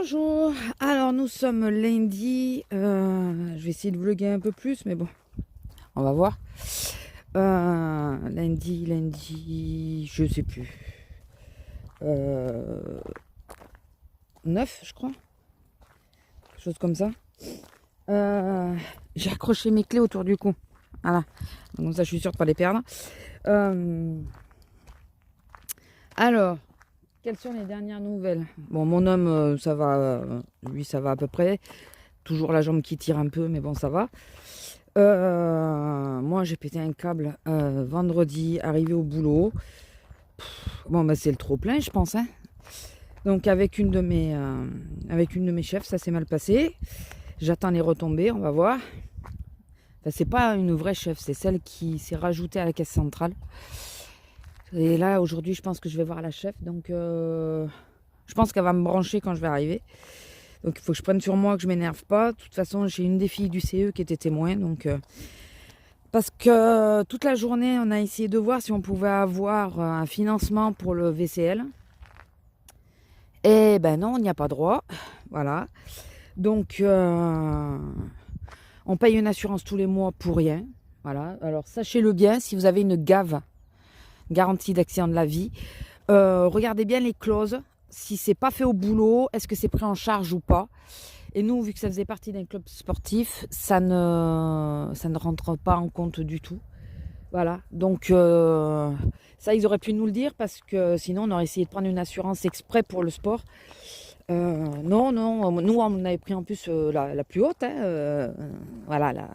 Bonjour, alors nous sommes lundi, je vais essayer de vlogger un peu plus mais bon, on va voir. Lundi, je sais plus, 9 je crois, quelque chose comme ça. J'ai accroché mes clés autour du cou, voilà, donc ça je suis sûre de pas les perdre. Alors, quelles sont les dernières nouvelles? Bon, mon homme, ça va, lui ça va à peu près. Toujours la jambe qui tire un peu, mais bon, ça va. Moi, j'ai pété un câble vendredi, arrivé au boulot. Bon, bah, c'est le trop plein, je pense. Hein. Donc, avec une de mes chefs, ça s'est mal passé. J'attends les retombées, on va voir. Enfin, c'est pas une vraie chef, c'est celle qui s'est rajoutée à la caisse centrale. Et là, aujourd'hui, je pense que je vais voir la chef. Donc, je pense qu'elle va me brancher quand je vais arriver. Donc, il faut que je prenne sur moi, que je m'énerve pas. De toute façon, j'ai une des filles du CE qui était témoin. Donc, parce que toute la journée, on a essayé de voir si on pouvait avoir un financement pour le VCL. Et ben non, on n'y a pas droit. Voilà. Donc, on paye une assurance tous les mois pour rien. Voilà. Alors, sachez-le bien, si vous avez une GAV, garantie d'accident de la vie, regardez bien les clauses. Si c'est pas fait au boulot, est-ce que c'est pris en charge ou pas? Et nous, vu que ça faisait partie d'un club sportif, ça ne rentre pas en compte du tout. Voilà. Donc, ça, ils auraient pu nous le dire parce que sinon, on aurait essayé de prendre une assurance exprès pour le sport. Non, nous, on avait pris en plus la plus haute. Hein, voilà,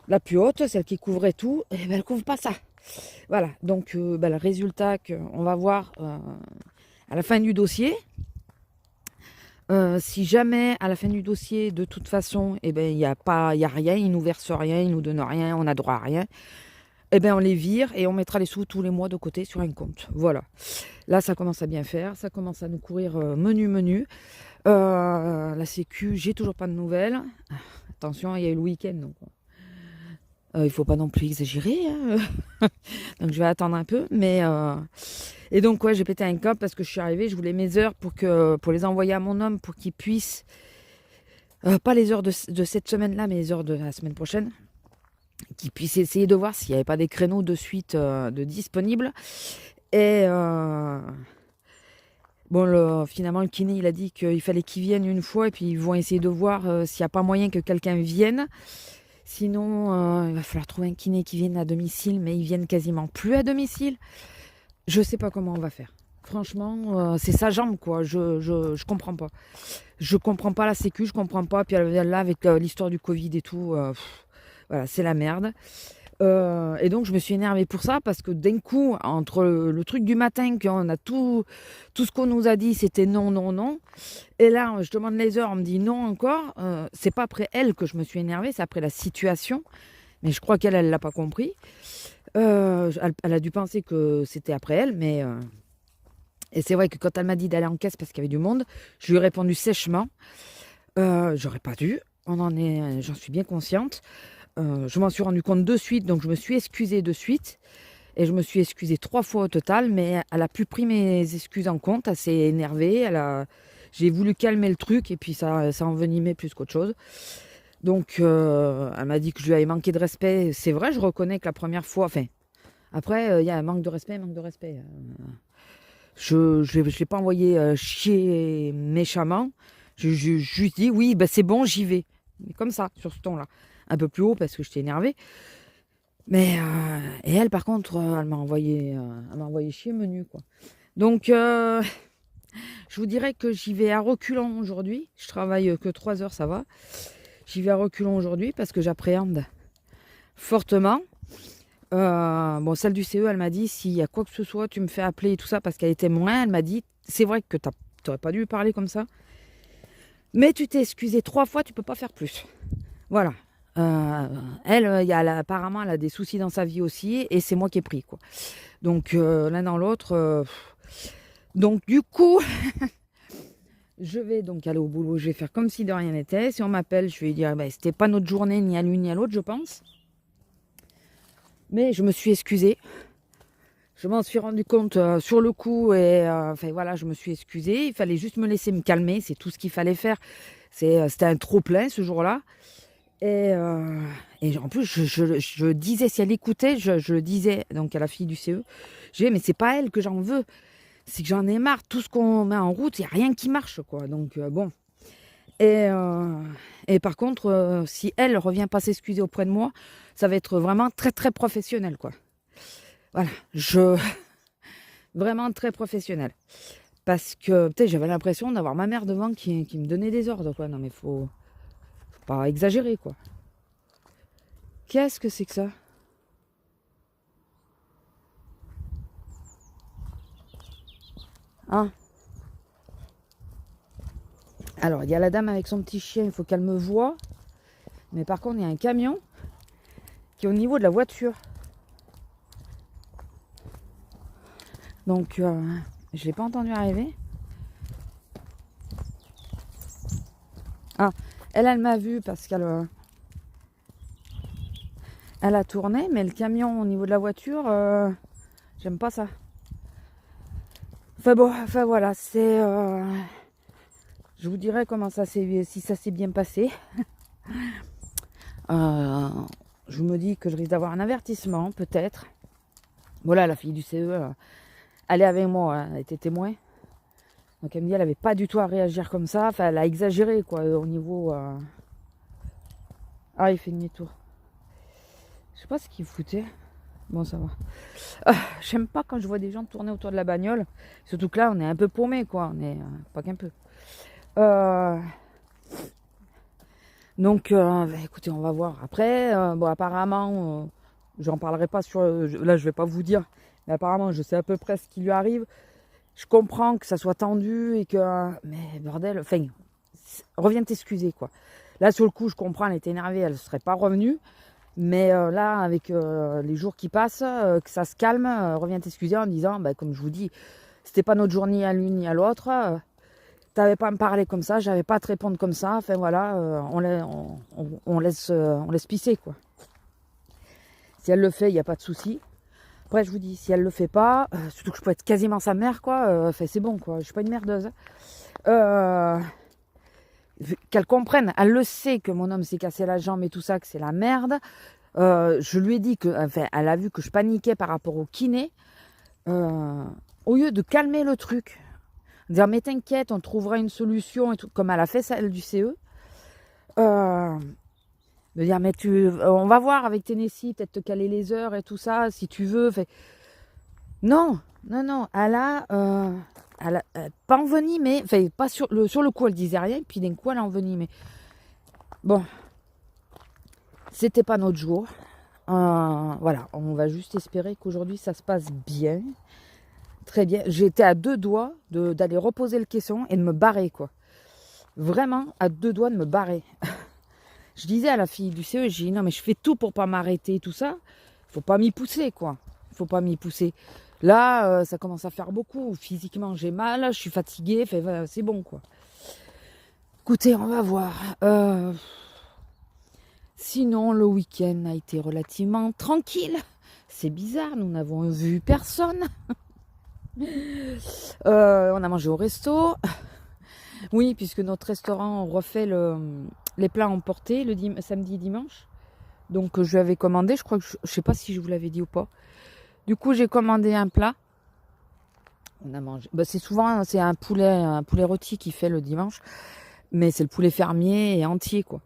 la plus haute, celle qui couvrait tout, et ben, elle ne couvre pas ça. Voilà. Donc, le résultat qu'on va voir à la fin du dossier. Si jamais à la fin du dossier, de toute façon, eh ben, il n'y a rien, ils nous versent rien, ils nous donnent rien, on n'a droit à rien, eh ben, on les vire et on mettra les sous tous les mois de côté sur un compte. Voilà. Là, ça commence à bien faire, ça commence à nous courir menu. La Sécu, j'ai toujours pas de nouvelles. Attention, il y a eu le week-end, donc il faut pas non plus exagérer. Hein. Donc je vais attendre un peu, mais et donc ouais, j'ai pété un câble parce que je suis arrivée, je voulais mes heures pour les envoyer à mon homme pour qu'il puisse pas les heures de cette semaine-là, mais les heures de la semaine prochaine, qu'il puisse essayer de voir s'il n'y avait pas des créneaux de suite de disponibles. Et bon, finalement le kiné il a dit qu'il fallait qu'ils viennent une fois et puis ils vont essayer de voir s'il n'y a pas moyen que quelqu'un vienne. Sinon, il va falloir trouver un kiné qui vienne à domicile, mais ils viennent quasiment plus à domicile. Je sais pas comment on va faire. Franchement, c'est sa jambe, quoi. Je comprends pas. Je comprends pas la sécu, je comprends pas. Puis là, avec l'histoire du Covid et tout, voilà, c'est la merde. Et donc, je me suis énervée pour ça, parce que d'un coup, entre le truc du matin, qu'on a tout ce qu'on nous a dit, c'était non. Et là, je demande les heures, on me dit non encore. C'est pas après elle que je me suis énervée, c'est après la situation. Mais je crois qu'elle l'a pas compris. Elle a dû penser que c'était après elle, mais... Et c'est vrai que quand elle m'a dit d'aller en caisse parce qu'il y avait du monde, je lui ai répondu sèchement. J'aurais pas dû, j'en suis bien consciente. Je m'en suis rendu compte de suite, donc je me suis excusée de suite. Et je me suis excusée 3 fois au total, mais elle a plus pris mes excuses en compte, elle s'est énervée, j'ai voulu calmer le truc et puis ça envenimait plus qu'autre chose. Donc elle m'a dit que je lui avais manqué de respect. C'est vrai, je reconnais que la première fois, enfin, après il y a un manque de respect. Je ne l'ai pas envoyé chier méchamment. Je juste dit oui, bah, c'est bon, j'y vais. Mais comme ça, sur ce ton-là. Un peu plus haut parce que j'étais énervée. Mais et elle, par contre, elle m'a envoyé chier menu, quoi. Donc, je vous dirais que j'y vais à reculons aujourd'hui. Je travaille que 3 heures, ça va. J'y vais à reculons aujourd'hui parce que j'appréhende fortement. Bon, celle du CE, elle m'a dit, s'il y a quoi que ce soit, tu me fais appeler et tout ça, parce qu'elle est témoin. Elle m'a dit, c'est vrai que tu n'aurais pas dû parler comme ça, mais tu t'es excusé 3 fois, tu peux pas faire plus. Voilà. Elle, apparemment, elle a des soucis dans sa vie aussi, et c'est moi qui ai pris, quoi. Donc, l'un dans l'autre. Donc, du coup, je vais donc aller au boulot, je vais faire comme si de rien n'était. Si on m'appelle, je vais dire, bah, c'était pas notre journée, ni à l'une ni à l'autre, je pense. Mais je me suis excusée. Je m'en suis rendu compte sur le coup et enfin voilà, je me suis excusée. Il fallait juste me laisser me calmer, c'est tout ce qu'il fallait faire. C'était un trop plein ce jour-là. Et en plus, je disais, si elle écoutait, je disais donc à la fille du CE, je disais, mais c'est pas elle que j'en veux, c'est que j'en ai marre. Tout ce qu'on met en route, il n'y a rien qui marche, quoi. Donc bon. Et par contre, si elle revient pas s'excuser auprès de moi, ça va être vraiment très très professionnel, quoi. Voilà, vraiment très professionnel. Parce que peut-être j'avais l'impression d'avoir ma mère devant qui me donnait des ordres, quoi. Non mais faut pas exagérer, quoi. Qu'est-ce que c'est que ça? Hein? Alors, il y a la dame avec son petit chien, il faut qu'elle me voie. Mais par contre, il y a un camion qui est au niveau de la voiture. Donc, je ne l'ai pas entendu arriver. Ah, elle m'a vu parce qu'elle elle a tourné, mais le camion au niveau de la voiture, j'aime pas ça. Enfin bon, enfin voilà, c'est... je vous dirai comment ça s'est, si ça s'est bien passé. Je me dis que je risque d'avoir un avertissement, peut-être. Voilà, la fille du CE, elle est avec moi, elle était témoin. Donc elle me dit, elle n'avait pas du tout à réagir comme ça. Enfin, elle a exagéré, quoi, au niveau... Ah, il fait demi-tour. Je sais pas ce qu'il foutait. Bon, ça va. J'aime pas quand je vois des gens tourner autour de la bagnole. Surtout que là, on est un peu paumé, quoi. On est pas qu'un peu. Donc, écoutez, on va voir. Après, bon, apparemment, j'en parlerai pas sur... là, je vais pas vous dire. Mais apparemment, je sais à peu près ce qui lui arrive. Je comprends que ça soit tendu et que... Mais bordel, enfin, reviens t'excuser, quoi. Là, sur le coup, je comprends, elle était énervée, elle ne serait pas revenue. Mais là, avec les jours qui passent, que ça se calme, reviens t'excuser en disant, bah, comme je vous dis, c'était pas notre jour ni à l'une ni à l'autre. T'avais pas à me parler comme ça, j'avais pas à te répondre comme ça. Enfin voilà, on laisse pisser, quoi. Si elle le fait, il n'y a pas de souci. Après, je vous dis, si elle le fait pas, surtout que je peux être quasiment sa mère, quoi. Enfin, c'est bon, quoi. Je suis pas une merdeuse. Qu'elle comprenne, elle le sait que mon homme s'est cassé la jambe et tout ça, que c'est la merde. Je lui ai dit que, enfin, elle a vu que je paniquais par rapport au kiné. Au lieu de calmer le truc, dire mais t'inquiète, on trouvera une solution et tout, comme elle a fait celle du CE. De dire mais on va voir avec Tennessee, peut-être te caler les heures et tout ça, si tu veux. Fait... Non, elle a pas envenimé, enfin pas sur le coup elle disait rien, puis d'un coup elle a envenimé. Bon, c'était pas notre jour. Voilà, on va juste espérer qu'aujourd'hui ça se passe bien. Très bien. J'étais à 2 doigts d'aller reposer le caisson et de me barrer, quoi. Vraiment à 2 doigts de me barrer. Je disais à la fille du CE, j'ai dit non mais je fais tout pour pas m'arrêter, tout ça. Faut pas m'y pousser, quoi. Faut pas m'y pousser. Là, ça commence à faire beaucoup. Physiquement, j'ai mal, je suis fatiguée. Enfin, c'est bon, quoi. Écoutez, on va voir. Sinon, le week-end a été relativement tranquille. C'est bizarre, nous n'avons vu personne. On a mangé au resto. Oui, puisque notre restaurant refait les plats emportés le samedi et dimanche. Donc je lui avais commandé, je crois que je sais pas si je vous l'avais dit ou pas. Du coup, j'ai commandé un plat. On a mangé. Bah, c'est un poulet rôti qui fait le dimanche, mais c'est le poulet fermier et entier, quoi.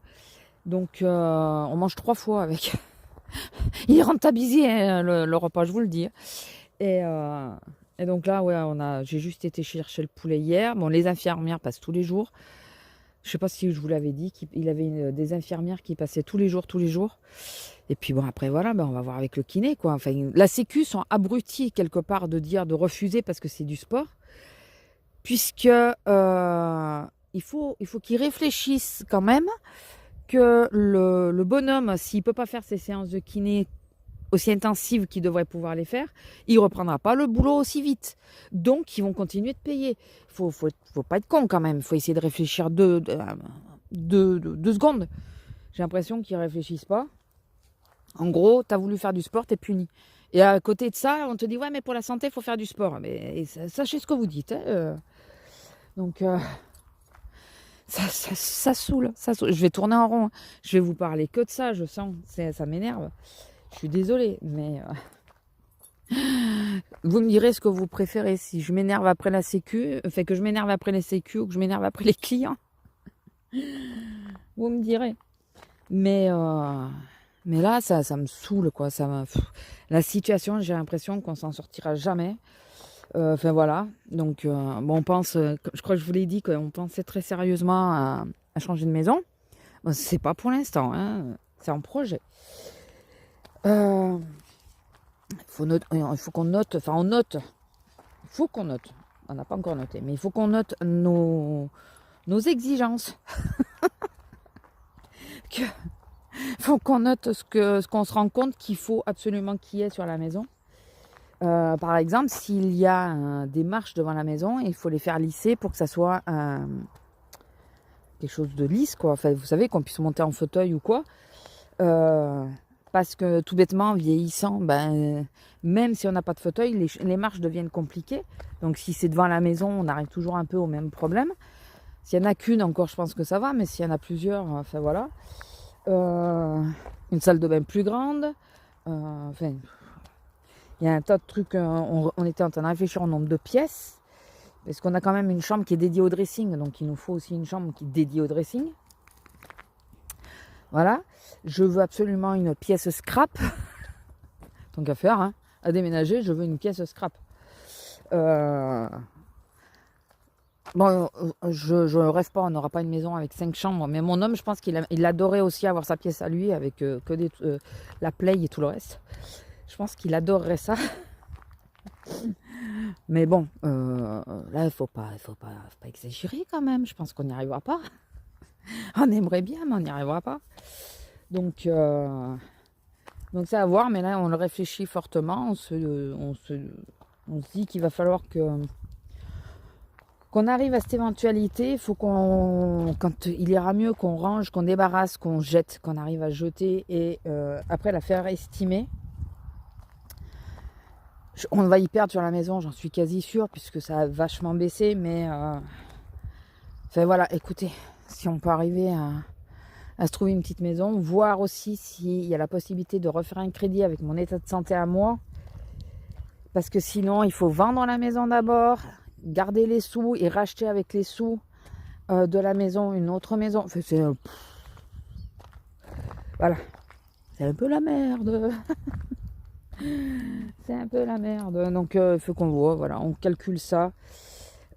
Donc on mange 3 fois avec. Il est rentabilisé, hein, le repas, je vous le dis. Et donc là, ouais, j'ai juste été chercher le poulet hier. Bon, les infirmières passent tous les jours. Je sais pas si je vous l'avais dit, qu'il avait des infirmières qui passaient tous les jours. Et puis bon, après voilà, on va voir avec le kiné, quoi. Enfin, la Sécu sont abrutis quelque part de refuser parce que c'est du sport. Puisque il faut qu'ils réfléchissent quand même que le bonhomme, s'il peut pas faire ses séances de kiné aussi intensives qu'il devrait pouvoir les faire, il reprendra pas le boulot aussi vite. Donc, ils vont continuer de payer. Faut pas être con quand même. Il faut essayer de réfléchir deux secondes. J'ai l'impression qu'ils réfléchissent pas. En gros, tu as voulu faire du sport, t'es puni. Et à côté de ça, on te dit, ouais, mais pour la santé, il faut faire du sport. Mais sachez ce que vous dites. Hein. Donc, ça saoule, ça saoule. Je vais tourner en rond. Je vais vous parler que de ça, je sens. Ça m'énerve. Je suis désolée, mais vous me direz ce que vous préférez. Si je m'énerve après la sécu, fait que je m'énerve après les sécu ou que je m'énerve après les clients, vous me direz. Mais là, ça me saoule, quoi. La situation, j'ai l'impression qu'on s'en sortira jamais. Enfin voilà. Donc, bon, on pense, je crois que je vous l'ai dit, qu'on pensait très sérieusement à changer de maison. Bon, c'est pas pour l'instant, hein. C'est en projet. Il faut qu'on note, enfin on note. Il faut qu'on note. On n'a pas encore noté, mais il faut qu'on note nos exigences. Il faut qu'on note ce qu'on se rend compte qu'il faut absolument qu'il y ait sur la maison. Par exemple, s'il y a des marches devant la maison, il faut les faire lisser pour que ça soit quelque chose de lisse, quoi. Enfin, vous savez, qu'on puisse monter en fauteuil ou quoi. Parce que tout bêtement, vieillissant, même si on n'a pas de fauteuil, les marches deviennent compliquées. Donc si c'est devant la maison, on arrive toujours un peu au même problème. S'il n'y en a qu'une encore, je pense que ça va, mais s'il y en a plusieurs, enfin voilà. Une salle de bain plus grande. Enfin, il y a un tas de trucs. On était en train de réfléchir au nombre de pièces. Parce qu'on a quand même une chambre qui est dédiée au dressing. Donc il nous faut aussi une chambre qui est dédiée au dressing. Voilà. Je veux absolument une pièce scrap. Tant qu'à faire, hein, à déménager, je veux une pièce scrap. Bon, je rêve pas, on n'aura pas une maison avec 5 chambres. Mais mon homme, je pense qu'il adorait aussi avoir sa pièce à lui avec la play et tout le reste. Je pense qu'il adorerait ça. Mais bon, là, il faut pas exagérer quand même. Je pense qu'on n'y arrivera pas. On aimerait bien, mais on n'y arrivera pas. Donc c'est à voir, mais là, on le réfléchit fortement. On se dit qu'il va falloir qu'on arrive à cette éventualité. Il faut quand il ira mieux, qu'on range, qu'on débarrasse, qu'on jette, qu'on arrive à jeter et après la faire estimer. On va y perdre sur la maison, j'en suis quasi sûre, puisque ça a vachement baissé, mais enfin voilà, écoutez, si on peut arriver à se trouver une petite maison, voir aussi s'il y a la possibilité de refaire un crédit avec mon état de santé à moi, parce que sinon il faut vendre la maison d'abord, garder les sous et racheter avec les sous de la maison une autre maison. Enfin, voilà, c'est un peu la merde. C'est un peu la merde. Donc il faut qu'on voit, voilà, on calcule ça.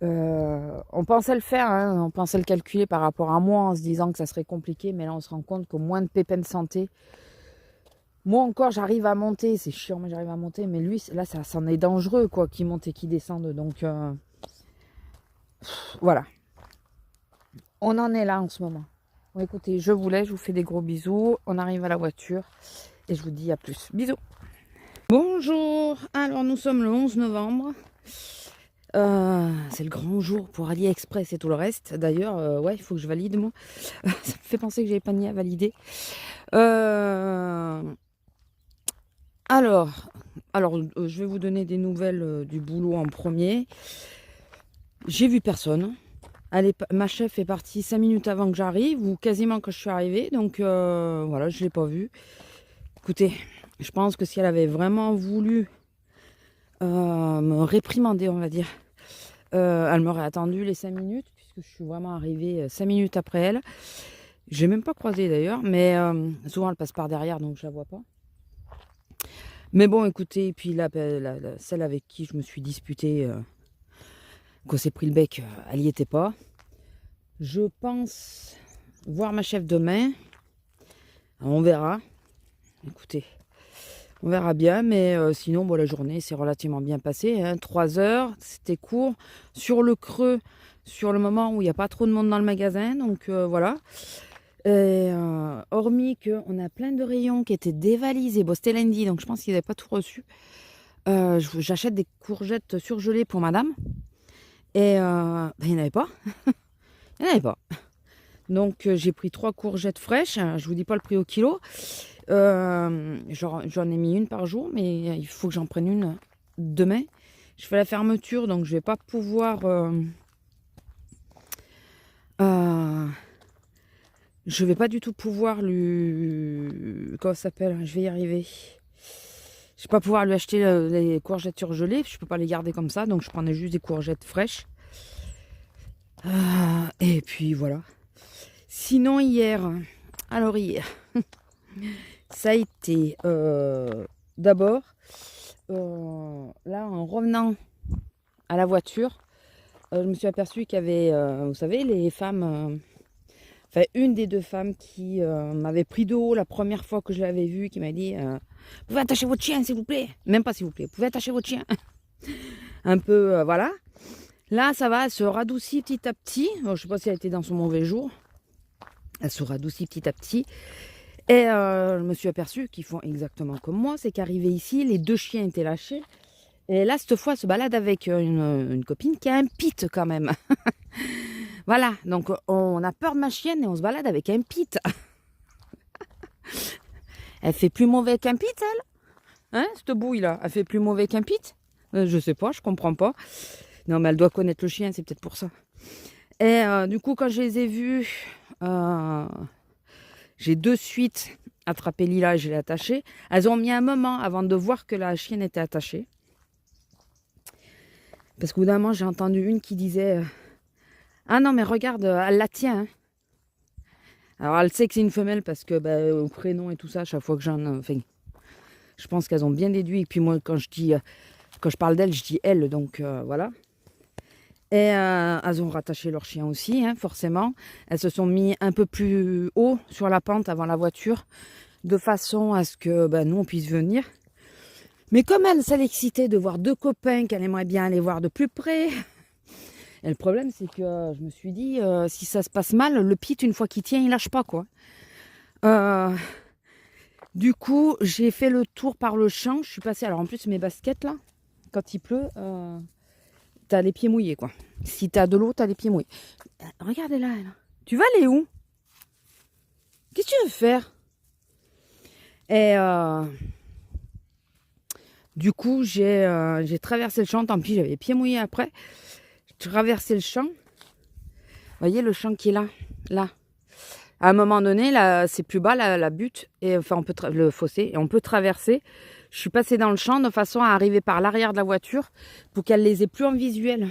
On pensait le faire, hein, on pensait le calculer par rapport à moi en se disant que ça serait compliqué, mais là on se rend compte qu'au moins de pépins de santé, moi encore j'arrive à monter, c'est chiant, mais j'arrive à monter, mais lui là ça en est dangereux quoi, qu'il monte et qu'il descende. Donc voilà, on en est là en ce moment. Bon, écoutez, je vous laisse, je vous fais des gros bisous, on arrive à la voiture et je vous dis à plus. Bisous. Bonjour, alors nous sommes le 11 novembre, c'est le grand jour pour AliExpress et tout le reste. D'ailleurs, ouais, il faut que je valide moi, ça me fait penser que j'avais pas mis à valider. Alors, je vais vous donner des nouvelles du boulot en premier. J'ai vu personne. Ma chef est partie 5 minutes avant que j'arrive, ou quasiment quand je suis arrivée, donc voilà, je ne l'ai pas vue. Écoutez, je pense que si elle avait vraiment voulu me réprimander, on va dire, elle m'aurait attendu les 5 minutes, puisque je suis vraiment arrivée 5 minutes après elle. Je n'ai même pas croisé d'ailleurs, mais souvent elle passe par derrière, donc je la vois pas. Mais bon, écoutez, et puis celle avec qui je me suis disputée, qu'on s'est pris le bec, elle n'y était pas. Je pense voir ma chef demain. On verra. Écoutez, on verra bien, mais sinon, bon, la journée s'est relativement bien passée. 3 heures, c'était court. Sur le creux, sur le moment où il n'y a pas trop de monde dans le magasin, donc voilà. Et, hormis qu'on a plein de rayons qui étaient dévalisés. Bon, c'était lundi, donc je pense qu'ils n'avaient pas tout reçu. J'achète des courgettes surgelées pour madame. Et il n'y en avait pas. Il n'y en avait pas. Donc j'ai pris 3 courgettes fraîches. Je vous dis pas le prix au kilo. J'en ai mis une par jour, mais il faut que j'en prenne une demain. Je fais la fermeture, donc je vais pas pouvoir... je vais pas du tout pouvoir lui... Comment ça s'appelle? Je vais y arriver. Je vais pas pouvoir lui acheter les courgettes surgelées. Je peux pas les garder comme ça, donc je prenais juste des courgettes fraîches. Et puis voilà. Sinon hier, ça a été d'abord là en revenant à la voiture, je me suis aperçue qu'il y avait, vous savez, les femmes, enfin une des deux femmes qui m'avait pris de haut la première fois que je l'avais vue, qui m'a dit vous pouvez attacher votre chien s'il vous plaît, même pas s'il vous plaît, vous pouvez attacher votre chien. Un peu voilà. Là ça va, elle se radoucit petit à petit. Je sais pas si elle était dans son mauvais jour. Elle se radoucit petit à petit. Et je me suis aperçue qu'ils font exactement comme moi. C'est qu'arrivé ici, les deux chiens étaient lâchés. Et là, cette fois, elle se balade avec une copine qui a un pit quand même. Voilà, donc on a peur de ma chienne et on se balade avec un pit. Elle fait plus mauvais qu'un pit, elle? Hein, cette bouille-là, elle fait plus mauvais qu'un pit? Je sais pas, je comprends pas. Non, mais elle doit connaître le chien, c'est peut-être pour ça. Et du coup, quand je les ai vus... j'ai de suite attrapé Lila et je l'ai attachée. Elles ont mis un moment avant de voir que la chienne était attachée. Parce qu'au bout d'un moment, j'ai entendu une qui disait ah non, mais regarde, elle la tient. Hein. Alors, elle sait que c'est une femelle parce que au prénom et tout ça, à chaque fois que j'en... Enfin, je pense qu'elles ont bien déduit. Et puis moi, quand je parle d'elle, je dis elle. Donc, voilà. Et elles ont rattaché leur chien aussi, hein, forcément. Elles se sont mis un peu plus haut sur la pente avant la voiture, de façon à ce que nous, on puisse venir. Mais comme elle, ça l'excitait de voir deux copains qu'elle aimerait bien aller voir de plus près. Et le problème, c'est que je me suis dit, si ça se passe mal, le pit, une fois qu'il tient, il lâche pas, quoi. Du coup, j'ai fait le tour par le champ. Je suis passée, alors en plus, mes baskets, là, quand il pleut... t'as les pieds mouillés, quoi. Si t'as de l'eau, t'as les pieds mouillés. Regardez là, là. Tu vas aller où? Qu'est-ce que tu veux faire? Et du coup, j'ai traversé le champ. Tant pis, j'avais les pieds mouillés après. J'ai traversé le champ. Vous voyez le champ qui est là? Là. À un moment donné, là, c'est plus bas, la butte. Et enfin, on peut le fossé. Et on peut traverser. Je suis passée dans le champ de façon à arriver par l'arrière de la voiture pour qu'elle les ait plus en visuel.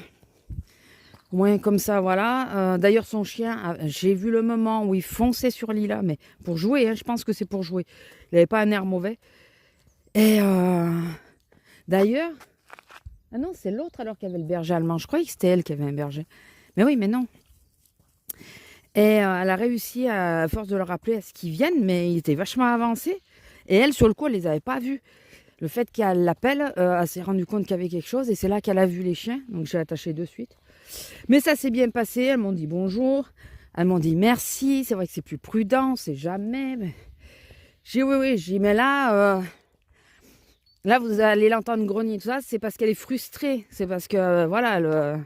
Au moins comme ça, voilà. D'ailleurs, son chien, j'ai vu le moment où il fonçait sur Lila, mais pour jouer, hein, je pense que c'est pour jouer. Il n'avait pas un air mauvais. Et d'ailleurs, ah non, c'est l'autre alors qui avait le berger allemand. Je croyais que c'était elle qui avait un berger. Mais oui, mais non. Et elle a réussi, à force de le rappeler, à ce qu'ils viennent, mais il était vachement avancé. Et elle, sur le coup, elle les avait pas vus. Le fait qu'elle l'appelle, elle s'est rendue compte qu'il y avait quelque chose et c'est là qu'elle a vu les chiens. Donc j'ai attaché de suite. Mais ça s'est bien passé. Elles m'ont dit bonjour. Elles m'ont dit merci. C'est vrai que c'est plus prudent, c'est jamais. Mais... J'ai dit oui. J'ai dit mais là, là vous allez l'entendre grogner tout ça. C'est parce qu'elle est frustrée. C'est parce que voilà,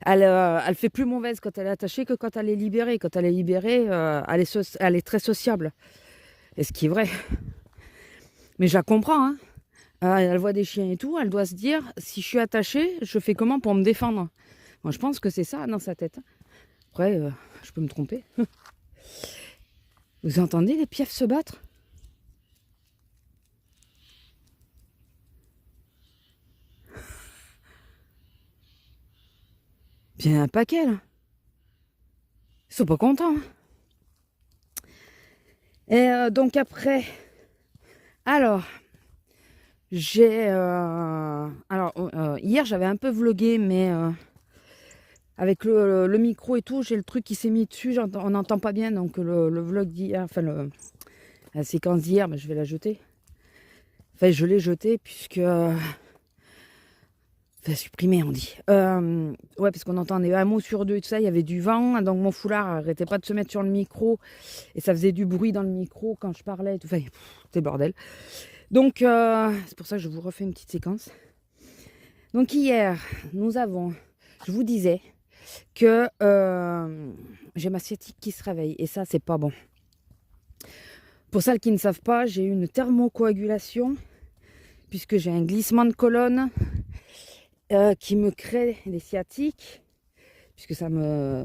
elle fait plus mauvaise quand elle est attachée que quand elle est libérée. Quand elle est libérée, elle est très sociable. Et ce qui est vrai. Mais je la comprends, hein. Elle voit des chiens et tout, elle doit se dire, si je suis attachée, je fais comment pour me défendre? Moi, je pense que c'est ça dans sa tête. Après, je peux me tromper. Vous entendez les pièfs se battre? Bien un paquet, là. Ils sont pas contents. Hein. Et donc après... Alors... hier j'avais un peu vlogué, mais avec le micro et tout, j'ai le truc qui s'est mis dessus, on n'entend pas bien, donc le vlog d'hier, enfin la séquence d'hier, je vais la jeter. Enfin, je l'ai jetée puisque... enfin, supprimer, on dit. Ouais, parce qu'on entendait un mot sur deux et tout ça, il y avait du vent, donc mon foulard arrêtait pas de se mettre sur le micro, et ça faisait du bruit dans le micro quand je parlais et tout, enfin, c'était le bordel. Donc, c'est pour ça que je vous refais une petite séquence. Donc, hier, je vous disais que j'ai ma sciatique qui se réveille. Et ça, c'est pas bon. Pour celles qui ne savent pas, j'ai eu une thermocoagulation puisque j'ai un glissement de colonne qui me crée des sciatiques, puisque ça me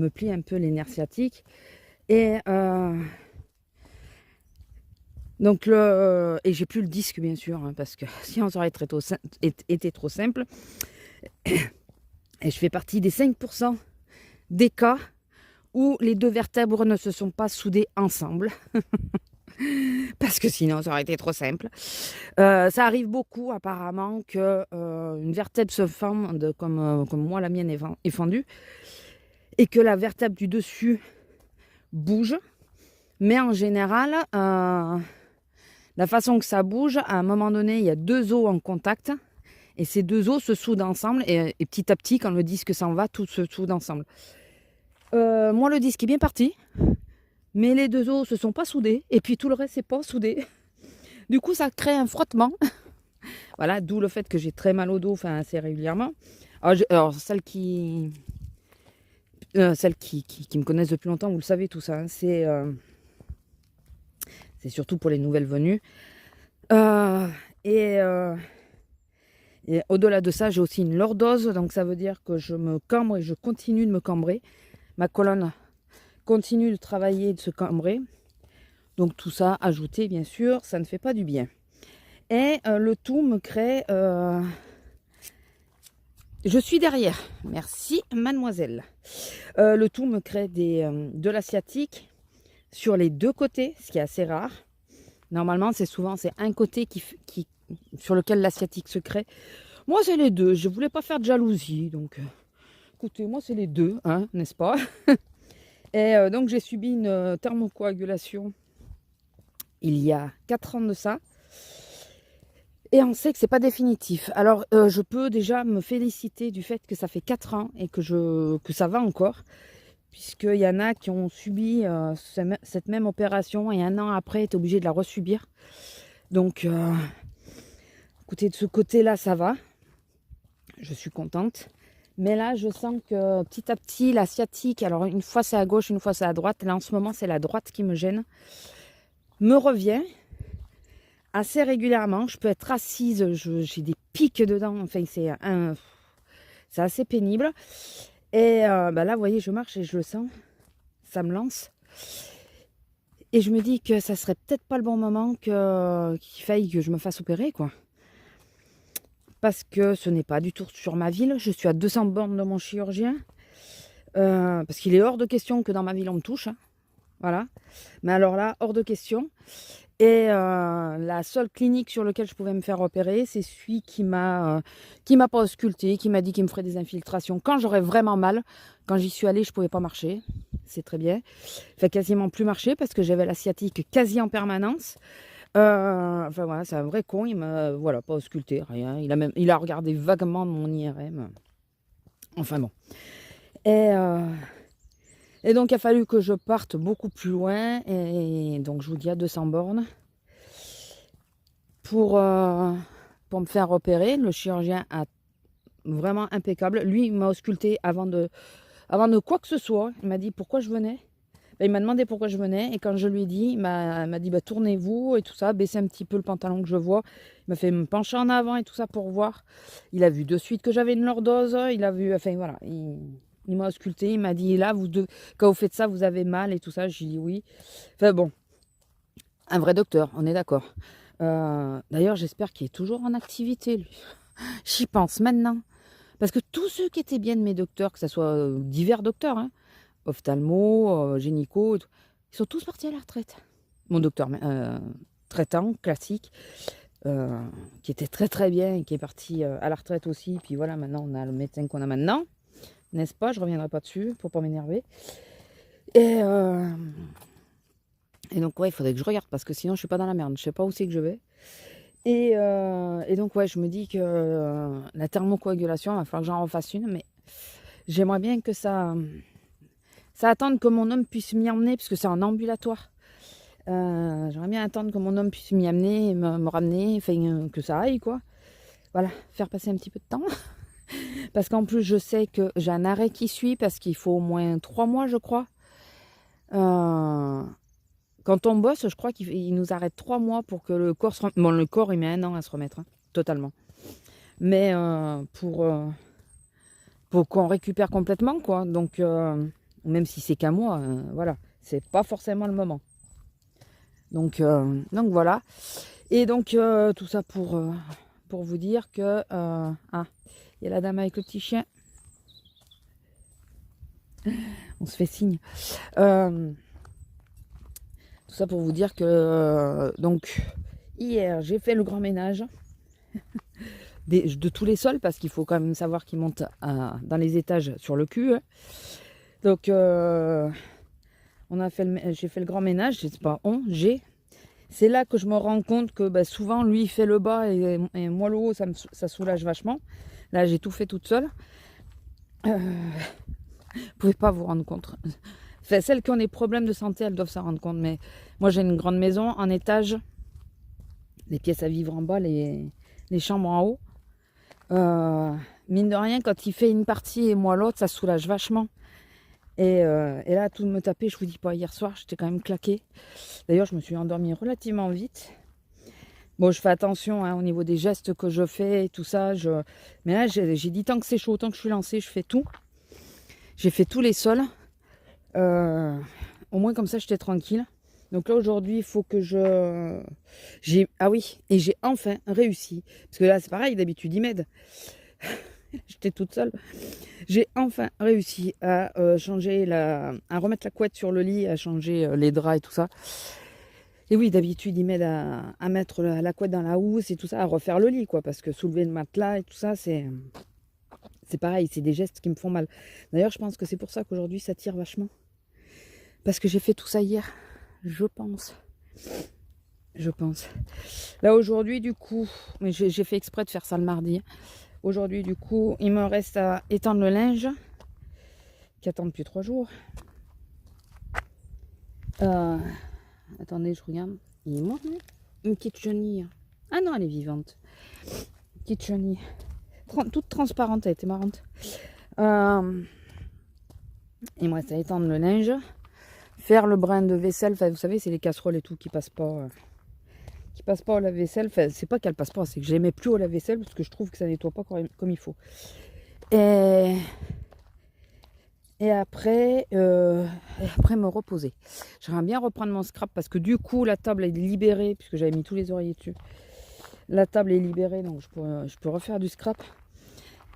plie un peu les nerfs sciatiques. Et donc et j'ai plus le disque bien sûr, hein, parce que sinon ça aurait été trop simple. Et je fais partie des 5% des cas où les deux vertèbres ne se sont pas soudées ensemble. Parce que sinon ça aurait été trop simple. Ça arrive beaucoup apparemment que une vertèbre se fende comme moi la mienne est fendue, et que la vertèbre du dessus bouge. Mais en général, la façon que ça bouge, à un moment donné, il y a deux os en contact. Et ces deux os se soudent ensemble. Et petit à petit, quand le disque s'en va, tout se soude ensemble. Moi, le disque est bien parti. Mais les deux os se sont pas soudés. Et puis tout le reste, c'est pas soudé. Du coup, ça crée un frottement. Voilà, d'où le fait que j'ai très mal au dos, enfin assez régulièrement. Alors celles qui me connaissent depuis longtemps, vous le savez tout ça. Hein, c'est surtout pour les nouvelles venues. Et au-delà de ça, j'ai aussi une lordose. Donc ça veut dire que je me cambre et je continue de me cambrer. Ma colonne continue de travailler et de se cambrer. Donc tout ça, ajouté bien sûr, ça ne fait pas du bien. Et le tout me crée... Je suis derrière. Merci mademoiselle. Le tout me crée de la sciatique sur les deux côtés, ce qui est assez rare. Normalement, c'est un côté sur lequel la sciatique se crée. Moi, c'est les deux. Je voulais pas faire de jalousie. Donc, écoutez, moi, c'est les deux, hein, n'est-ce pas? Et donc, j'ai subi une thermocoagulation il y a 4 ans de ça. Et on sait que c'est pas définitif. Alors, je peux déjà me féliciter du fait que ça fait 4 ans et que ça va encore. Puisqu'il y en a qui ont subi cette même opération et 1 an après étaient obligés de la resubir. Donc, écoutez, de ce côté-là, ça va. Je suis contente. Mais là, je sens que petit à petit, la sciatique, alors une fois c'est à gauche, une fois c'est à droite. Là, en ce moment, c'est la droite qui me gêne. Me revient assez régulièrement. Je peux être assise, j'ai des pics dedans. Enfin, c'est assez pénible. Et là, vous voyez, je marche et je le sens. Ça me lance. Et je me dis que ça serait peut-être pas le bon moment qu'il faille que je me fasse opérer, quoi. Parce que ce n'est pas du tout sur ma ville. Je suis à 200 bornes de mon chirurgien. Parce qu'il est hors de question que dans ma ville on me touche. Hein. Voilà. Mais alors là, hors de question. Et la seule clinique sur laquelle je pouvais me faire opérer, c'est celui qui m'a pas ausculté, qui m'a dit qu'il me ferait des infiltrations quand j'aurais vraiment mal. Quand j'y suis allée, je pouvais pas marcher. C'est très bien. Je fais quasiment plus marcher parce que j'avais la sciatique quasi en permanence. Enfin voilà, c'est un vrai con. Il m'a pas ausculté, rien. Il a regardé vaguement mon IRM. Enfin bon. Et donc, il a fallu que je parte beaucoup plus loin. Et donc, je vous dis à 200 bornes. Pour me faire opérer, le chirurgien a vraiment impeccable. Lui, il m'a ausculté avant de quoi que ce soit. Il m'a dit pourquoi je venais. Il m'a demandé pourquoi je venais. Et quand je lui ai dit, il m'a dit tournez-vous et tout ça. Baissez un petit peu le pantalon que je vois. Il m'a fait me pencher en avant et tout ça pour voir. Il a vu de suite que j'avais une lordose. Il a vu, enfin voilà. Il m'a ausculté, il m'a dit là, quand vous faites ça, vous avez mal et tout ça. J'ai dit oui. Enfin bon, un vrai docteur, on est d'accord. D'ailleurs, j'espère qu'il est toujours en activité, lui. J'y pense maintenant. Parce que tous ceux qui étaient bien de mes docteurs, que ce soit divers docteurs, hein, ophtalmo, gynéco, ils sont tous partis à la retraite. Mon docteur traitant, classique, qui était très très bien et qui est parti à la retraite aussi. Puis voilà, maintenant on a le médecin qu'on a maintenant. N'est-ce pas? Je ne reviendrai pas dessus pour pas m'énerver. Et donc, ouais, il faudrait que je regarde parce que sinon, je suis pas dans la merde. Je sais pas où c'est que je vais. Et donc, ouais, je me dis que la thermocoagulation, il va falloir que j'en refasse une. Mais j'aimerais bien que ça attende que mon homme puisse m'y emmener parce que c'est en ambulatoire. J'aimerais bien attendre que mon homme puisse m'y amener, me ramener, enfin, que ça aille, quoi. Voilà, faire passer un petit peu de temps. Parce qu'en plus, je sais que j'ai un arrêt qui suit parce qu'il faut au moins 3 mois, je crois, Euh, Quand on bosse, je crois qu'il nous arrête 3 mois pour que le corps se remette. Bon, le corps, il met 1 an à se remettre, hein, totalement. Mais pour qu'on récupère complètement, quoi. Donc, même si c'est qu'un mois, voilà, c'est pas forcément le moment. Donc voilà. Et donc, tout ça pour vous dire que... ah, il y a la dame avec le petit chien. On se fait signe. Tout ça pour vous dire que... donc, hier, j'ai fait le grand ménage de tous les sols, parce qu'il faut quand même savoir qu'ils montent dans les étages sur le cul. Donc, j'ai fait le grand ménage. C'est pas c'est là que je me rends compte que souvent, lui, il fait le bas et moi, le haut, ça soulage vachement. Là, j'ai tout fait toute seule. Vous pouvez pas vous rendre compte. Enfin, celles qui ont des problèmes de santé, elles doivent s'en rendre compte. Mais moi, j'ai une grande maison en étage. Les pièces à vivre en bas, les chambres en haut. Mine de rien, quand il fait une partie et moi l'autre, ça soulage vachement. Et là, tout me tapait, je vous dis pas, hier soir, j'étais quand même claquée. D'ailleurs, je me suis endormie relativement vite. Bon, je fais attention au niveau des gestes que je fais et tout ça. Mais là, j'ai dit, tant que c'est chaud, tant que je suis lancée, je fais tout. J'ai fait tous les sols. Au moins, comme ça, j'étais tranquille. Donc là, aujourd'hui, il faut que ah oui, et j'ai enfin réussi. Parce que là, c'est pareil, d'habitude, il m'aide. J'étais toute seule. J'ai enfin réussi à à remettre la couette sur le lit, à changer les draps et tout ça. Et oui, d'habitude, il m'aide à mettre la couette dans la housse et tout ça, à refaire le lit, quoi. Parce que soulever le matelas et tout ça, c'est pareil, c'est des gestes qui me font mal. D'ailleurs, je pense que c'est pour ça qu'aujourd'hui, ça tire vachement. Parce que j'ai fait tout ça hier, je pense. Là, aujourd'hui, du coup, mais j'ai fait exprès de faire ça le mardi. Aujourd'hui, du coup, il me reste à étendre le linge, qui attend depuis 3 jours. Attendez, je regarde. Il est mort, une petite chenille. Ah non, elle est vivante. Petite chenille. Toute transparente, elle était marrante. Il me reste à étendre le linge. Faire le brin de vaisselle. Enfin, vous savez, c'est les casseroles et tout qui passent pas. Qui passent pas au lave-vaisselle. Enfin, c'est pas qu'elles passent pas, c'est que je les mets plus au lave-vaisselle parce que je trouve que ça nettoie pas comme il faut. Et après me reposer. J'aimerais bien reprendre mon scrap parce que du coup la table est libérée puisque j'avais mis tous les oreillers dessus. La table est libérée, donc je peux refaire du scrap.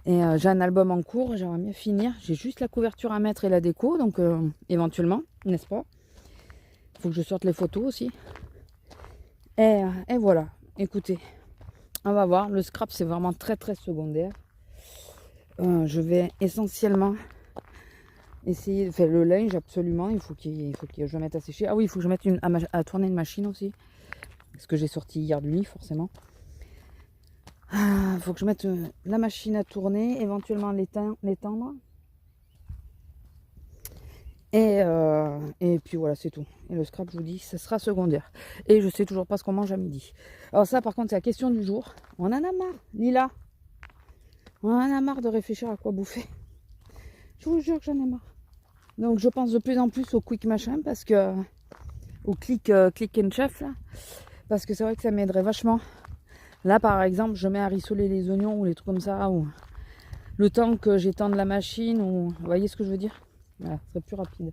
Et j'ai un album en cours, j'aimerais bien finir. J'ai juste la couverture à mettre et la déco, donc éventuellement, n'est-ce pas? Il faut que je sorte les photos aussi. Et voilà, écoutez, on va voir. Le scrap, c'est vraiment très très secondaire. Je vais essentiellement essayer de faire le linge, absolument. Il faut que je le mette à sécher. Ah oui, il faut que je mette à tourner une machine aussi. Parce que j'ai sorti hier du lit, forcément. Il faut que je mette la machine à tourner, éventuellement l'étendre. Et puis voilà, c'est tout. Et le scrap, je vous dis, ça sera secondaire. Et je sais toujours pas ce qu'on mange à midi. Alors ça, par contre, c'est la question du jour. On en a marre, Lila. On en a marre de réfléchir à quoi bouffer. Je vous jure que j'en ai marre. Donc je pense de plus en plus au quick machin, parce que au click and chef là, parce que c'est vrai que ça m'aiderait vachement. Là par exemple, je mets à rissoler les oignons ou les trucs comme ça, ou le temps que j'étende la machine, ou vous voyez ce que je veux dire. Voilà, ce serait plus rapide.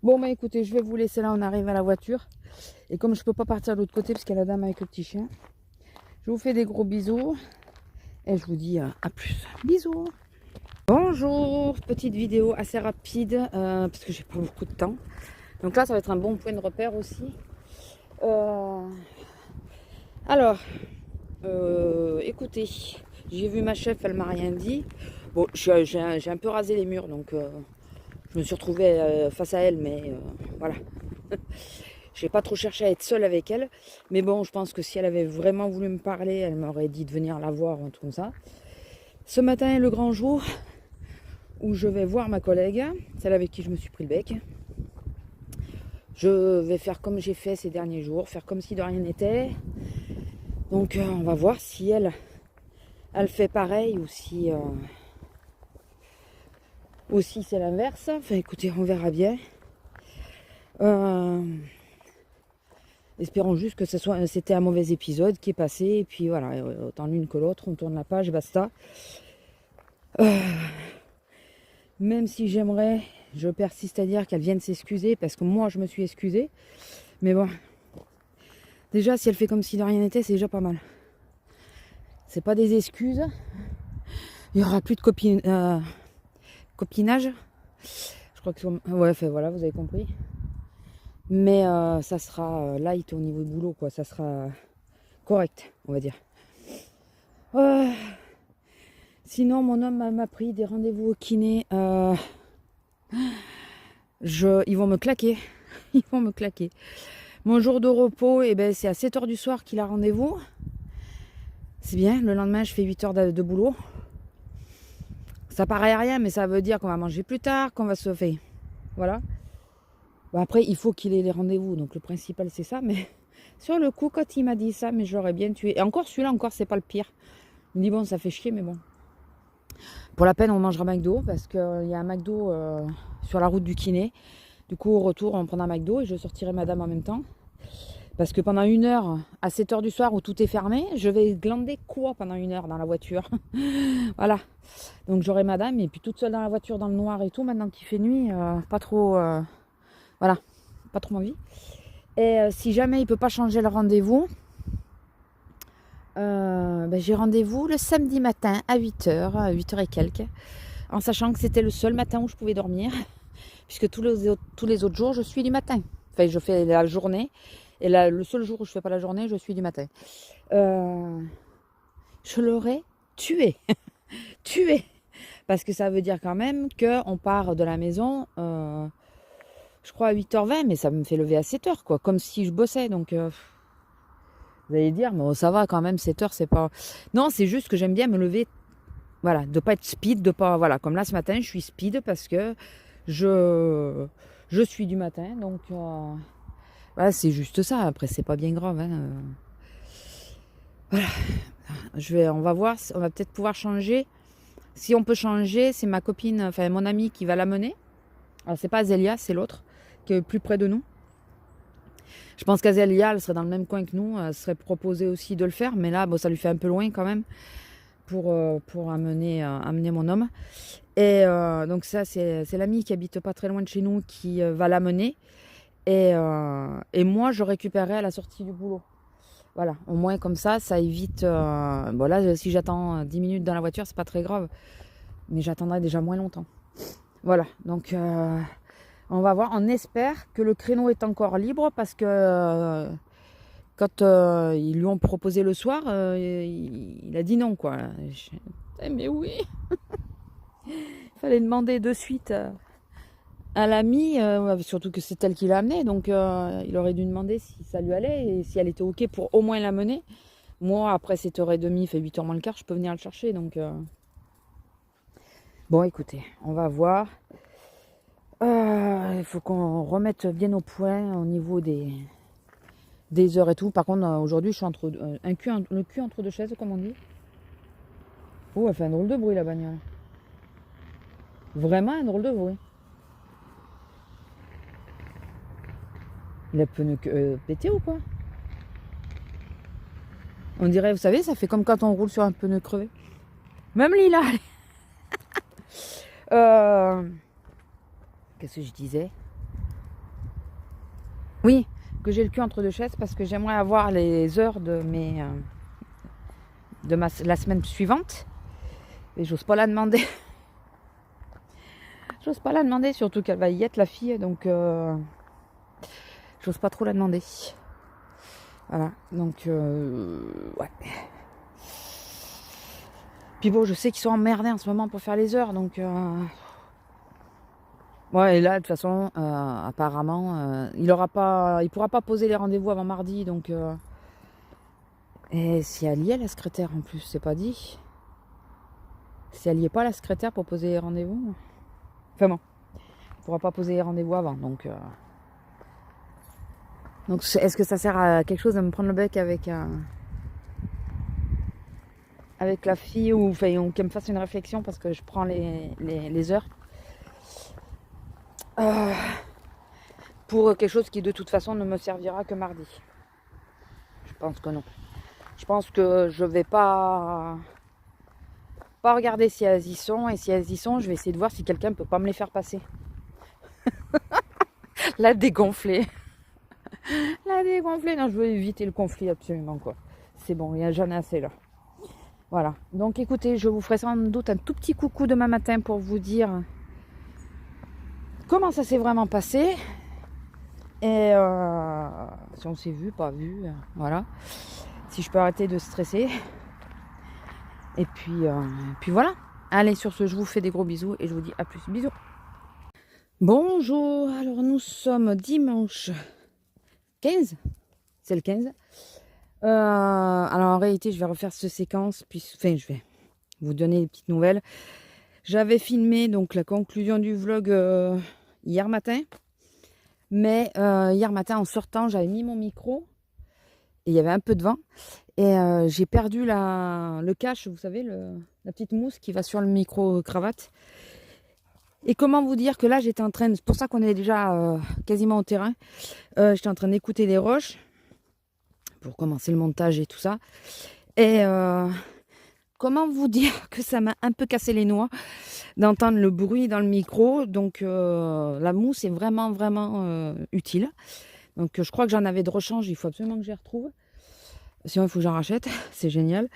Bon bah écoutez, je vais vous laisser là, on arrive à la voiture. Et comme je peux pas partir de l'autre côté parce qu'il y a la dame avec le petit chien, je vous fais des gros bisous. Et je vous dis à plus. Bisous. Bonjour, petite vidéo assez rapide parce que j'ai pas beaucoup de temps. Donc là, ça va être un bon point de repère aussi. Alors, écoutez, j'ai vu ma chef, elle m'a rien dit. Bon, j'ai un peu rasé les murs, donc je me suis retrouvée face à elle, mais voilà. J'ai pas trop cherché à être seule avec elle. Mais bon, je pense que si elle avait vraiment voulu me parler, elle m'aurait dit de venir la voir, un truc comme ça. Ce matin est le grand jour où je vais voir ma collègue, celle avec qui je me suis pris le bec. Je vais faire comme j'ai fait ces derniers jours, faire comme si de rien n'était. Donc on va voir si elle fait pareil ou si c'est l'inverse. Enfin écoutez, on verra bien. Espérons juste que c'était un mauvais épisode qui est passé. Et puis voilà, autant l'une que l'autre, on tourne la page, basta. Même si j'aimerais, je persiste à dire qu'elle vienne s'excuser, parce que moi je me suis excusée. Mais bon, déjà si elle fait comme si de rien n'était, c'est déjà pas mal. C'est pas des excuses. Il y aura plus de copinage. Je crois que ouais, enfin, voilà, vous avez compris. Mais ça sera light au niveau du boulot, quoi. Ça sera correct, on va dire. Sinon, mon homme m'a pris des rendez-vous au kiné. Ils vont me claquer. Ils vont me claquer. Mon jour de repos, eh ben, c'est à 7h du soir qu'il a rendez-vous. C'est bien. Le lendemain, je fais 8 heures de boulot. Ça paraît rien, mais ça veut dire qu'on va manger plus tard, qu'on va se faire. Voilà. Bon, après, il faut qu'il ait les rendez-vous. Donc, le principal, c'est ça. Mais sur le coup, quand il m'a dit ça, mais je l'aurais bien tué. Et encore, celui-là, c'est pas le pire. Il me dit, bon, ça fait chier, mais bon. Pour la peine, on mangera McDo parce qu'il y a un McDo sur la route du kiné. Du coup, au retour, on prendra un McDo et je sortirai madame en même temps. Parce que pendant 1 heure, à 7h du soir où tout est fermé, je vais glander quoi pendant 1 heure dans la voiture. Voilà. Donc j'aurai madame et puis toute seule dans la voiture dans le noir et tout. Maintenant qu'il fait nuit, pas trop... voilà, pas trop envie. Et si jamais il ne peut pas changer le rendez-vous, j'ai rendez-vous le samedi matin à 8h, à 8h et quelques. En sachant que c'était le seul matin où je pouvais dormir. Puisque tous les autres jours, je suis du matin. Enfin, je fais la journée. Et là, le seul jour où je ne fais pas la journée, je suis du matin. Je l'aurais tué. Tué. Parce que ça veut dire quand même qu'on part de la maison, je crois à 8h20, mais ça me fait lever à 7h, quoi. Comme si je bossais. Donc, vous allez dire, mais ça va quand même, 7h, c'est pas... Non, c'est juste que j'aime bien me lever, voilà, de pas être speed, de pas... Voilà, comme là, ce matin, je suis speed parce que je suis du matin. Donc, voilà, c'est juste ça. Après, c'est pas bien grave. Hein. Voilà. On va voir. On va peut-être pouvoir changer. Si on peut changer, c'est ma copine, enfin mon amie qui va l'amener. Alors, c'est pas Azélia, c'est l'autre, qui est plus près de nous. Je pense qu'Azélia, elle serait dans le même coin que nous. Elle serait proposée aussi de le faire. Mais là, bon, ça lui fait un peu loin quand même pour amener mon homme. Et donc ça, c'est l'ami qui habite pas très loin de chez nous qui va l'amener. Et moi, je récupérerai à la sortie du boulot. Voilà, au moins comme ça évite... bon là, si j'attends 10 minutes dans la voiture, c'est pas très grave. Mais j'attendrai déjà moins longtemps. Voilà, donc on va voir. On espère que le créneau est encore libre parce que quand ils lui ont proposé le soir, il a dit non, quoi. Mais oui. Il fallait demander de suite à l'amie, surtout que c'est elle qui l'a amené, donc il aurait dû demander si ça lui allait et si elle était ok pour au moins l'amener. Moi, après 7h30, il fait 8h moins le quart, je peux venir le chercher, donc... Bon, écoutez, on va voir. Il faut qu'on remette bien au point au niveau des heures et tout. Par contre, aujourd'hui, je suis entre le cul entre deux chaises, comme on dit. Oh, elle fait un drôle de bruit, la bagnole. Vraiment un drôle de bruit. Il a pneu pété ou quoi? On dirait, vous savez, ça fait comme quand on roule sur un pneu crevé. Même Lila. Qu'est-ce que je disais? Oui, que j'ai le cul entre deux chaises parce que j'aimerais avoir les heures de la semaine suivante. Et j'ose pas la demander. J'ose pas la demander, surtout qu'elle va y être la fille, donc j'ose pas trop la demander. Voilà, donc ouais. Puis bon, je sais qu'ils sont emmerdés en ce moment pour faire les heures, donc ouais, et là, de toute façon, apparemment, il pourra pas poser les rendez-vous avant mardi, donc et si elle y est, la secrétaire en plus, c'est pas dit. Si elle y est pas, la secrétaire, pour poser les rendez-vous. Enfin bon, il pourra pas poser les rendez-vous avant, donc est-ce que ça sert à quelque chose de me prendre le bec avec la fille ou qu'elle me fasse une réflexion parce que je prends les heures pour quelque chose qui de toute façon ne me servira que mardi. Je pense que non. Je pense que je vais pas regarder si elles y sont, et si elles y sont, je vais essayer de voir si quelqu'un peut pas me les faire passer. La dégonflée. La dégonflée. Non, je veux éviter le conflit absolument, quoi. C'est bon, j'en ai assez là. Voilà. Donc écoutez, je vous ferai sans doute un tout petit coucou demain matin pour vous dire comment ça s'est vraiment passé. Et si on s'est vu, pas vu, voilà. Si je peux arrêter de stresser. Et puis voilà. Allez, sur ce, je vous fais des gros bisous et je vous dis à plus. Bisous. Bonjour, alors nous sommes dimanche 15. C'est le 15. Alors en réalité, je vais refaire cette séquence, enfin je vais vous donner des petites nouvelles. J'avais filmé donc la conclusion du vlog hier matin. Mais hier matin en sortant, j'avais mis mon micro et il y avait un peu de vent. Et j'ai perdu le cache, vous savez, la petite mousse qui va sur le micro-cravate. Et comment vous dire que là, j'étais en train, c'est pour ça qu'on est déjà quasiment au terrain. J'étais en train d'écouter les roches pour commencer le montage et tout ça. Et comment vous dire que ça m'a un peu cassé les noix d'entendre le bruit dans le micro. Donc la mousse est vraiment utile. Donc je crois que j'en avais de rechange, il faut absolument que je les retrouve. Sinon il faut que j'en rachète, c'est génial.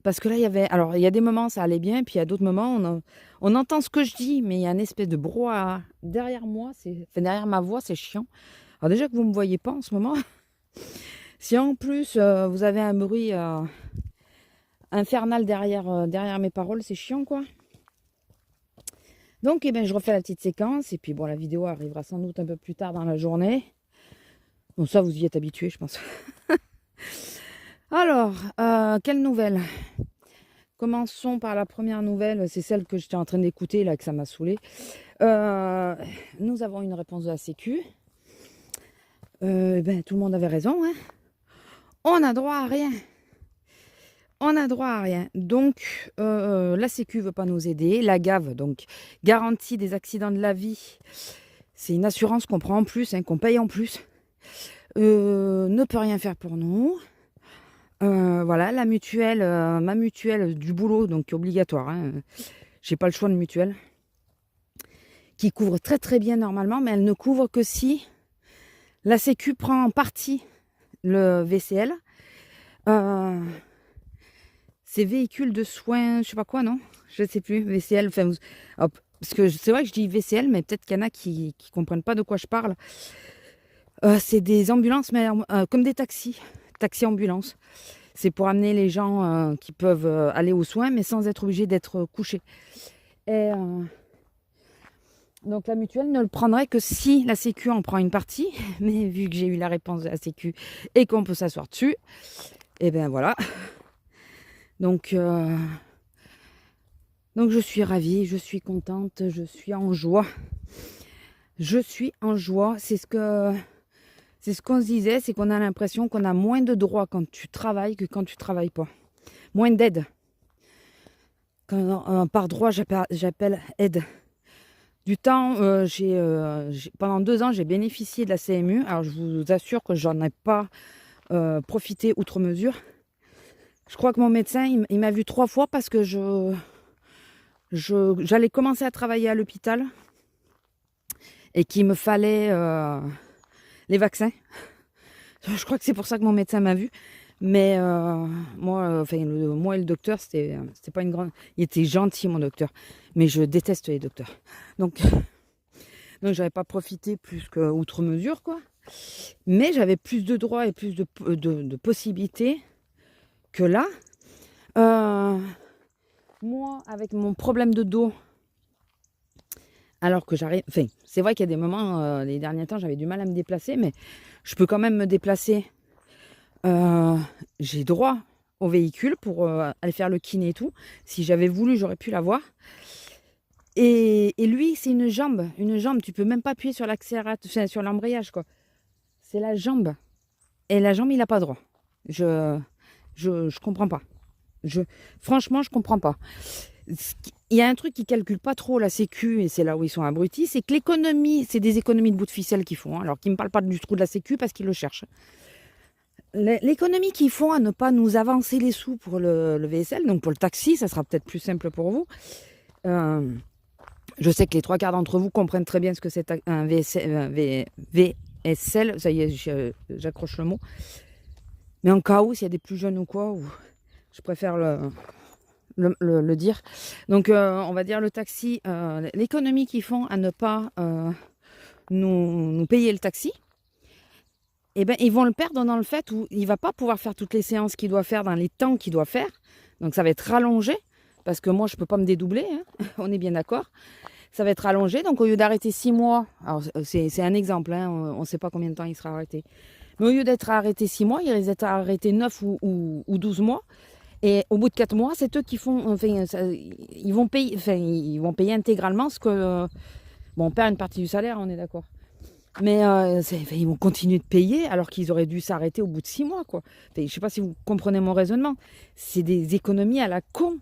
Parce que là, il y a des moments, ça allait bien, et puis il y a d'autres moments, on entend ce que je dis, mais il y a une espèce de brouhaha derrière moi, derrière ma voix, c'est chiant. Alors déjà que vous ne me voyez pas en ce moment, si en plus vous avez un bruit infernal derrière mes paroles, c'est chiant, quoi. Donc, je refais la petite séquence, et puis bon, la vidéo arrivera sans doute un peu plus tard dans la journée. Bon, ça, vous y êtes habitués, je pense. Alors, quelle nouvelle? Commençons par la première nouvelle, c'est celle que j'étais en train d'écouter, là, que ça m'a saoulé. Nous avons une réponse de la Sécu. Tout le monde avait raison, hein. On a droit à rien. On a droit à rien. Donc, la Sécu ne veut pas nous aider. La GAV, donc garantie des accidents de la vie, c'est une assurance qu'on prend en plus, hein, qu'on paye en plus. Ne peut rien faire pour nous. Voilà, la mutuelle, ma mutuelle du boulot, donc obligatoire. Hein, j'ai pas le choix de mutuelle. Qui couvre très très bien normalement, mais elle ne couvre que si la Sécu prend en partie le VCL. Ces véhicules de soins, je sais pas quoi, non? Je sais plus, VCL, enfin, parce que c'est vrai que je dis VCL, mais peut-être qu'il y en a qui comprennent pas de quoi je parle. C'est des ambulances, mais comme des taxis ambulances. C'est pour amener les gens qui peuvent aller aux soins, mais sans être obligés d'être couchés. Et donc la mutuelle ne le prendrait que si la Sécu en prend une partie. Mais vu que j'ai eu la réponse de la Sécu et qu'on peut s'asseoir dessus, et ben voilà. Donc je suis ravie, je suis contente, je suis en joie. Je suis en joie. C'est ce qu'on se disait, c'est qu'on a l'impression qu'on a moins de droits quand tu travailles que quand tu travailles pas. Moins d'aide. Par droit, j'appelle aide. Du temps, pendant 2 ans, j'ai bénéficié de la CMU. Alors, je vous assure que j'en ai pas profité outre mesure. Je crois que mon médecin, il m'a vu 3 fois parce que j'allais commencer à travailler à l'hôpital et qu'il me fallait les vaccins. Je crois que c'est pour ça que mon médecin m'a vu. Mais moi et le docteur, c'était pas une grande... Il était gentil, mon docteur. Mais je déteste les docteurs. Donc j'avais pas profité plus qu'outre mesure, quoi. Mais j'avais plus de droits et plus de possibilités que là. Moi, avec mon problème de dos, alors que j'arrive... Enfin, c'est vrai qu'il y a des moments, les derniers temps, j'avais du mal à me déplacer, mais je peux quand même me déplacer. J'ai droit au véhicule pour aller faire le kiné et tout. Si j'avais voulu, j'aurais pu l'avoir. Et lui, c'est une jambe. Une jambe, tu peux même pas appuyer sur l'accélérateur, enfin, sur l'embrayage, quoi. C'est la jambe. Et la jambe, il n'a pas droit. Je comprends pas. Franchement, je comprends pas. il y a un truc qui calcule pas trop la sécu, et c'est là où ils sont abrutis, c'est que l'économie, c'est des économies de bout de ficelle qu'ils font, hein, alors qu'ils ne me parlent pas du trou de la sécu parce qu'ils le cherchent. L'économie qu'ils font à ne pas nous avancer les sous pour le VSL, donc pour le taxi, ça sera peut-être plus simple pour vous. Je sais que les 3/4 d'entre vous comprennent très bien ce que c'est un VSL, ça y est, j'accroche le mot. Mais en cas où, s'il y a des plus jeunes ou quoi, je préfère le dire. Donc, on va dire le taxi, l'économie qu'ils font à ne pas nous payer le taxi, eh ben, ils vont le perdre dans le fait où il ne va pas pouvoir faire toutes les séances qu'il doit faire dans les temps qu'il doit faire. Donc, ça va être rallongé, parce que moi, je ne peux pas me dédoubler, hein, on est bien d'accord. Ça va être rallongé, donc au lieu d'arrêter 6 mois, alors c'est un exemple, hein, on ne sait pas combien de temps il sera arrêté. Mais au lieu d'être arrêté 6 mois, il risque d'être arrêté 9 ou 12 mois. Et au bout de 4 mois, c'est eux qui font, enfin, ils vont payer intégralement ce que... bon, on perd une partie du salaire, on est d'accord. Mais ils vont continuer de payer alors qu'ils auraient dû s'arrêter au bout de 6 mois, quoi. Enfin, je ne sais pas si vous comprenez mon raisonnement. C'est des économies à la con.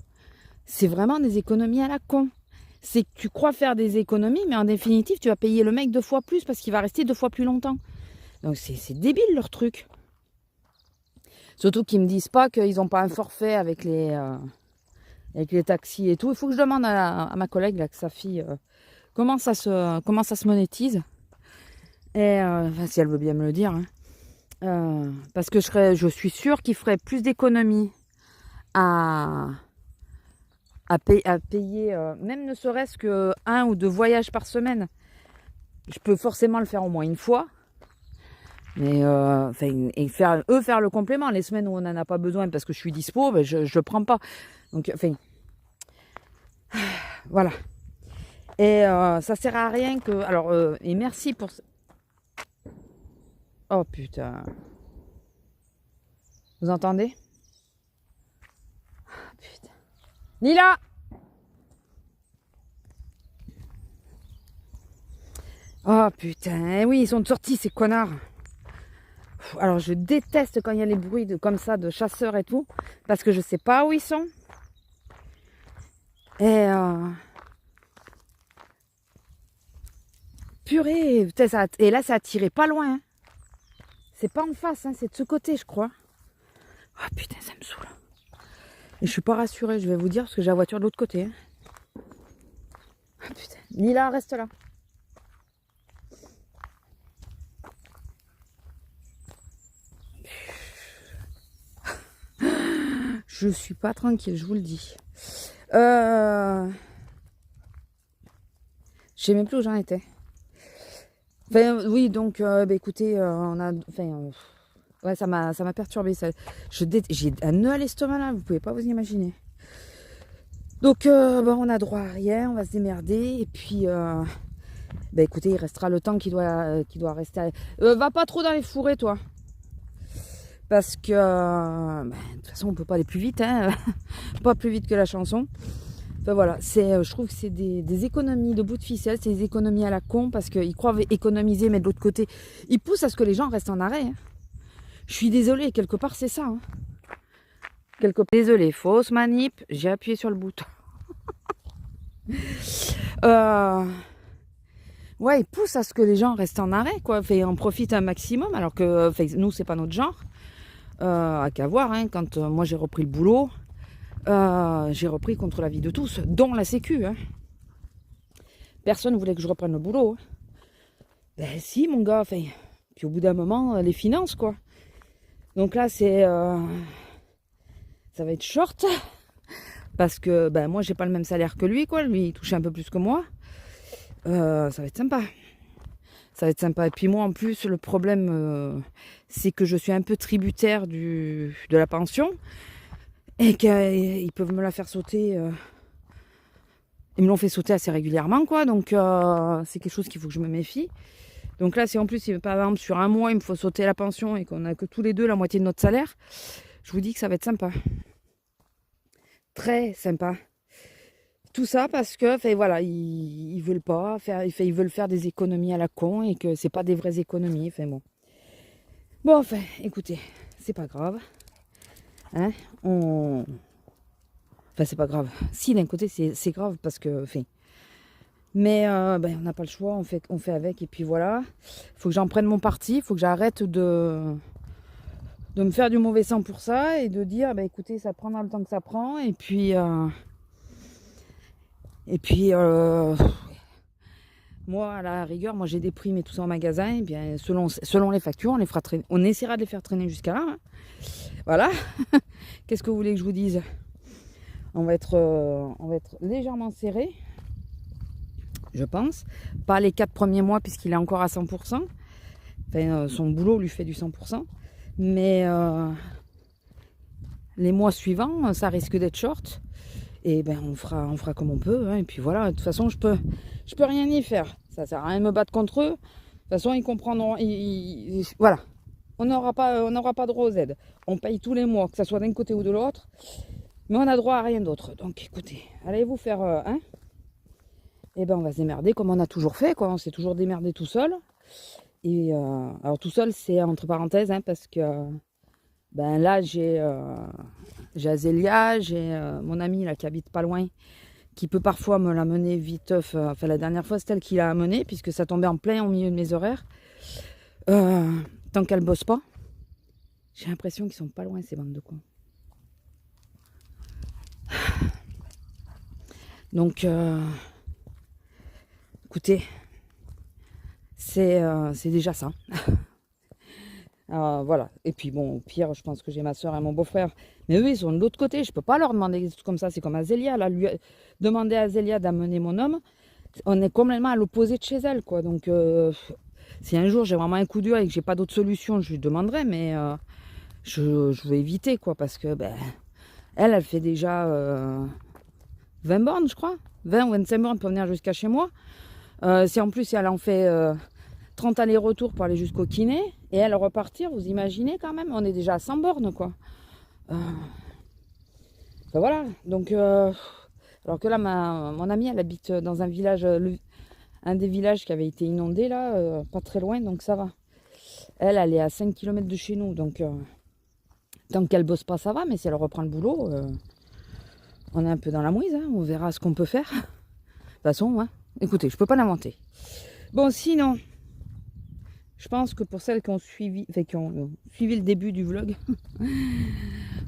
C'est vraiment des économies à la con. C'est que tu crois faire des économies, mais en définitive, tu vas payer le mec 2 fois plus parce qu'il va rester 2 fois plus longtemps. Donc c'est débile leur truc. Surtout qu'ils ne me disent pas qu'ils n'ont pas un forfait avec les taxis et tout. Il faut que je demande à ma collègue, là, que sa fille, comment ça se monétise. Et enfin, si elle veut bien me le dire. Hein. Parce que je suis sûre qu'il ferait plus d'économies à payer, même ne serait-ce que 1 ou 2 voyages par semaine. Je peux forcément le faire au moins une fois. Mais et faire le complément. Les semaines où on n'en a pas besoin parce que je suis dispo, ben je ne prends pas. Donc, voilà. Et ça sert à rien que... Alors, et merci pour... Oh putain. Vous entendez? Oh, putain. Lila! Oh putain, oui, ils sont sortis ces connards. Alors je déteste quand il y a les bruits comme ça de chasseurs et tout, parce que je sais pas où ils sont. Et purée, putain, et là ça a tiré pas loin. Hein. C'est pas en face, hein, c'est de ce côté je crois. Oh putain, ça me saoule. Et je suis pas rassurée, je vais vous dire, parce que j'ai la voiture de l'autre côté. Hein. Oh putain, Lila, reste là. Je suis pas tranquille, je vous le dis. Je sais même plus où j'en étais. Enfin, oui, donc, écoutez, on a... ouais, ça m'a perturbé. J'ai un nœud à l'estomac, là, vous pouvez pas vous imaginer. Donc, on a droit à rien, on va se démerder. Et puis, écoutez, il restera le temps qui doit rester. Va pas trop dans les fourrés, toi. Parce que, de toute façon, on peut pas aller plus vite, hein. Pas plus vite que la chanson. Enfin voilà, je trouve que c'est des économies de bout de ficelle, c'est des économies à la con parce qu'ils croient économiser, mais de l'autre côté, ils poussent à ce que les gens restent en arrêt. Hein. Je suis désolée, quelque part c'est ça. Hein. Désolée, fausse manip, j'ai appuyé sur le bouton. Ouais, ils poussent à ce que les gens restent en arrêt, quoi. On profite un maximum, alors que nous, c'est pas notre genre. À qu'à voir, hein, quand moi j'ai repris le boulot. J'ai repris contre l'avis de tous, dont la sécu. Hein. Personne ne voulait que je reprenne le boulot. Hein. Ben si, mon gars. Puis au bout d'un moment, les finances, quoi. Donc là, ça va être short. Parce que moi, j'ai pas le même salaire que lui, quoi. Lui, il touchait un peu plus que moi. Ça va être sympa. Ça va être sympa. Et puis moi, en plus, le problème, c'est que je suis un peu tributaire de la pension. Et qu'ils peuvent me la faire sauter. Ils me l'ont fait sauter assez régulièrement, quoi. Donc, c'est quelque chose qu'il faut que je me méfie. Donc là, si en plus, par exemple, sur un mois, il me faut sauter la pension et qu'on a que tous les deux la moitié de notre salaire, je vous dis que ça va être sympa. Très sympa. Tout ça parce que, voilà, ils veulent pas faire, ils veulent faire des économies à la con et que c'est pas des vraies économies. Bon, écoutez, c'est pas grave. Hein, Enfin, c'est pas grave. Si, d'un côté, c'est grave parce que... Enfin, mais ben, on n'a pas le choix, on fait avec. Et puis voilà. Il faut que j'en prenne mon parti. Il faut que j'arrête de me faire du mauvais sang pour ça. Et de dire, ben, écoutez, ça prendra le temps que ça prend. Et puis... moi, à la rigueur, moi j'ai des primes et tout ça en magasin. Et bien, selon les factures, on les fera traîner. On essaiera de les faire traîner jusqu'à là. Hein. Voilà. Qu'est-ce que vous voulez que je vous dise? On va être légèrement serré, je pense. Pas les 4 premiers mois puisqu'il est encore à 100%. Enfin, son boulot lui fait du 100%. Mais les mois suivants, ça risque d'être short. Et ben on fera comme on peut. Hein. Et puis voilà, de toute façon, je peux rien y faire. Ça sert à rien de me battre contre eux. De toute façon, ils comprendront. Voilà. On n'aura pas droit aux aides. On paye tous les mois, que ce soit d'un côté ou de l'autre. Mais on n'a droit à rien d'autre. Donc écoutez, allez vous faire et ben on va se démerder comme on a toujours fait, quoi. On s'est toujours démerdé tout seul. Et alors tout seul, c'est entre parenthèses, hein, parce que ben là j'ai Azélia, j'ai mon amie là qui habite pas loin, qui peut parfois me l'amener vite. Enfin la dernière fois c'est elle qui l'a amené puisque ça tombait en plein au milieu de mes horaires. Tant qu'elle bosse pas, j'ai l'impression qu'ils sont pas loin ces bandes de cons. Donc, écoutez, c'est déjà ça. Voilà. Et puis bon, au pire, je pense que j'ai ma soeur et mon beau-frère. Mais eux, ils sont de l'autre côté. Je peux pas leur demander des trucs comme ça. C'est comme Azélia. Là, lui demander à Azélia d'amener mon homme. On est complètement à l'opposé de chez elle, quoi. Donc, si un jour j'ai vraiment un coup dur et que j'ai pas d'autre solution, je lui demanderai. Mais je veux éviter, quoi, parce que ben, elle fait déjà 20 bornes, je crois. 20 ou 25 bornes pour venir jusqu'à chez moi. Si en plus elle en fait 30 allers-retours pour aller jusqu'au kiné et elle repartir, vous imaginez quand même, on est déjà à 100 bornes, quoi. Enfin, voilà. Donc, alors que là, mon amie, elle habite dans un village, un des villages qui avait été inondé, là, pas très loin, donc ça va. Elle est à 5 km de chez nous, donc tant qu'elle bosse pas, ça va, mais si elle reprend le boulot, on est un peu dans la mouise, hein, on verra ce qu'on peut faire. De toute façon, hein, écoutez, je peux pas l'inventer. Bon, sinon, je pense que pour celles qui ont suivi le début du vlog,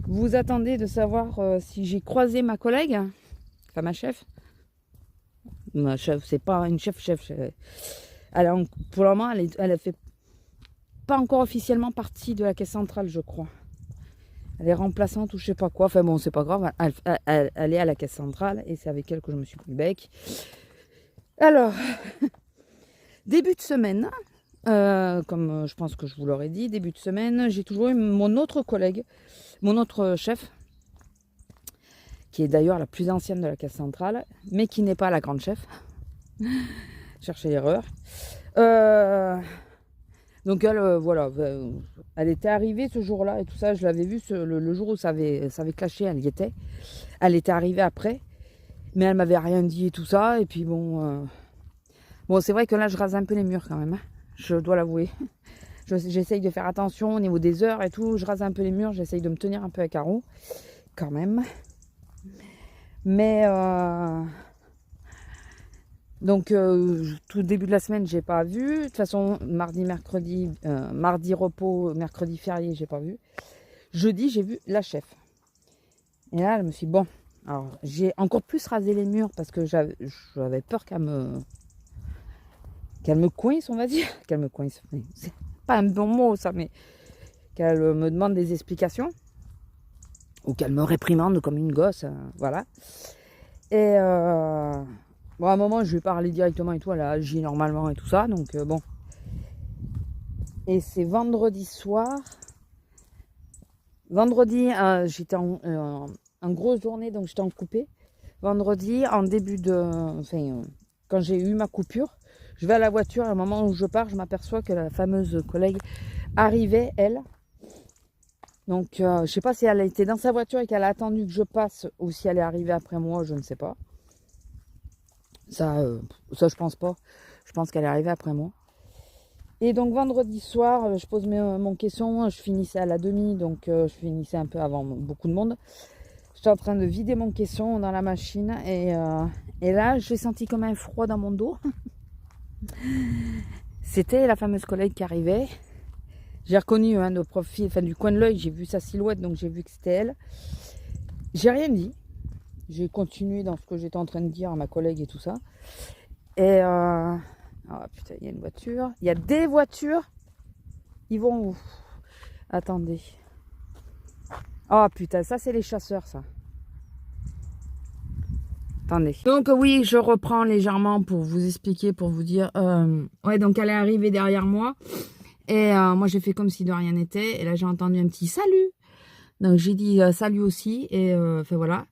vous attendez de savoir si j'ai croisé ma collègue, enfin ma chef. Ma chef, c'est pas une chef. Pour le moment, elle fait pas encore officiellement partie de la caisse centrale, je crois. Elle est remplaçante ou je sais pas quoi. Enfin bon, c'est pas grave. Elle est à la caisse centrale et c'est avec elle que je me suis pris le bec. Alors, début de semaine, comme je pense que je vous l'aurais dit, début de semaine, j'ai toujours eu mon autre collègue, mon autre chef, qui est d'ailleurs la plus ancienne de la caisse centrale, mais qui n'est pas la grande chef. Cherchez l'erreur. Donc elle, voilà, elle était arrivée ce jour-là et tout ça, je l'avais vu le jour où ça avait clashé, elle y était. Elle était arrivée après, mais elle m'avait rien dit et tout ça, et puis bon... Bon, c'est vrai que là, je rase un peu les murs quand même, hein, je dois l'avouer. J'essaye de faire attention au niveau des heures et tout, je rase un peu les murs, j'essaye de me tenir un peu à carreau, quand même. Mais... Donc, tout début de la semaine, j'ai pas vu. De toute façon, mardi repos, mercredi férié, j'ai pas vu. Jeudi, j'ai vu la chef. Et là, je me suis dit, bon, alors j'ai encore plus rasé les murs parce que j'avais peur qu'elle me coince, on va dire. Qu'elle me coince. C'est pas un bon mot, ça, mais qu'elle me demande des explications. Ou qu'elle me réprimande comme une gosse, voilà. Et... bon, à un moment, je lui ai parlé directement et tout, elle a agi normalement et tout ça, donc bon. Et c'est vendredi soir. Vendredi, j'étais en grosse journée, donc j'étais en coupé. Vendredi, en début de... Enfin, quand j'ai eu ma coupure, je vais à la voiture, à un moment où je pars, je m'aperçois que la fameuse collègue arrivait, elle. Donc, je sais pas si elle était dans sa voiture et qu'elle a attendu que je passe, ou si elle est arrivée après moi, je ne sais pas. Ça, je pense pas. Je pense qu'elle est arrivée après moi. Et donc vendredi soir, je pose mon caisson. Je finissais à la demi, donc je finissais un peu avant beaucoup de monde. J'étais en train de vider mon caisson dans la machine et là, j'ai senti comme un froid dans mon dos. C'était la fameuse collègue qui arrivait. J'ai reconnu de profil, enfin du coin de l'œil, j'ai vu sa silhouette, donc j'ai vu que c'était elle. J'ai rien dit. J'ai continué dans ce que j'étais en train de dire à ma collègue et tout ça. Et oh putain, il y a une voiture. Il y a des voitures. Ils vont où? Attendez. Oh putain, ça c'est les chasseurs, ça. Attendez. Donc oui, je reprends légèrement pour vous expliquer, pour vous dire. Ouais, donc elle est arrivée derrière moi. Et moi j'ai fait comme si de rien n'était. Et là j'ai entendu un petit salut. Donc j'ai dit salut aussi. Et enfin voilà.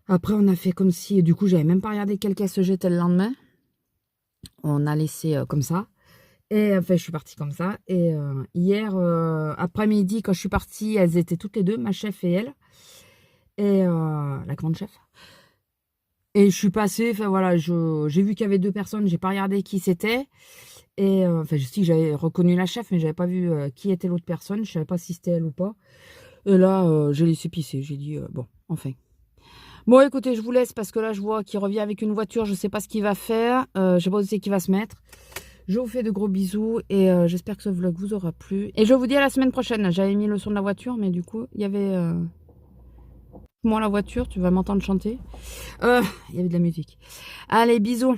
Après on a fait comme si. Du coup j'avais même pas regardé quelle caisse j'étais le lendemain. On a laissé comme ça. Et enfin je suis partie comme ça. Et hier après-midi quand je suis partie, elles étaient toutes les deux, ma chef et elle. Et la grande chef. Et je suis passée, enfin voilà, j'ai vu qu'il y avait deux personnes, j'ai pas regardé qui c'était. Et enfin, je sais que j'avais reconnu la chef, mais j'avais pas vu qui était l'autre personne. Je savais pas si c'était elle ou pas. Et là, j'ai laissé pisser. J'ai dit, bon, enfin. Bon, écoutez, je vous laisse parce que là, je vois qu'il revient avec une voiture. Je sais pas ce qu'il va faire. Je sais pas où c'est qu'il va se mettre. Je vous fais de gros bisous et j'espère que ce vlog vous aura plu. Et je vous dis à la semaine prochaine. J'avais mis le son de la voiture, mais du coup, il y avait... moi, la voiture, tu vas m'entendre chanter. Il y avait de la musique. Allez, bisous.